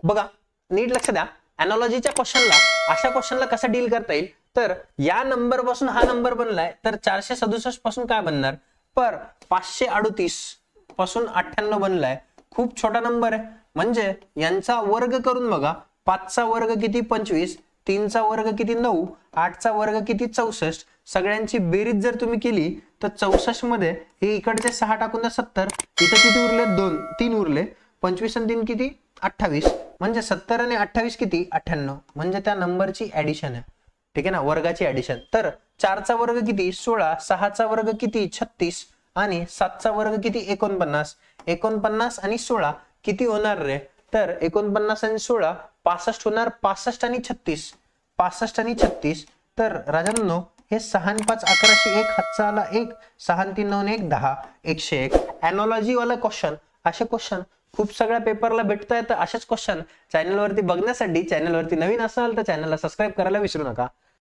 बघा नीट लक्ष द्या, अॅनॉलॉजीच्या क्वेश्चनला अशा क्वेश्चनला कसा डील करता येईल, तर या नंबर पासून हा नंबर बनलाय तर 467 पासून काय बनणार, पर 538 पासून 98 बनलाय, खूप छोटा नंबर आहे, म्हणजे यांचा वर्ग करून बघा, 5 चा वर्ग किती 25, 3 चा वर्ग किती 9, 8 चा वर्ग किती 64, सगळ्यांची बेरीज जर तुम्ही केली तर 64 मध्ये हे इकडचे 6 टाकून 70, इथं किती उरले 2 3 उरले, 25 आणि 3 किती 28, म्हणजे 70 आणि 28 किती 98, म्हणजे त्या नंबरची ऍडिशन आहे, ठीक आहे ना, वर्गाची ऍडिशन। तर 4 चा वर्ग किती 16, 6 चा वर्ग किती 36 आणि 7 चा वर्ग किती 49, 49 आणि 16 किती होणार रे, तर 49 आणि 16 65 होणार, 65 आणि 36, 65 आणि 36, तर राजांनो हे 6 आणि 5 1101, हातचा आला 1, 6 आणि 3 9 1 10, 101। अॅनॉलॉजी वाला क्वेश्चन, असे क्वेश्चन खूप सगळ्या पेपरला भेटता येतं, असेच क्वेश्चन चॅनलवरती बघण्यासाठी, चॅनलवरती नवीन असाल तर चॅनलला सबस्क्राईब करायला विसरू नका।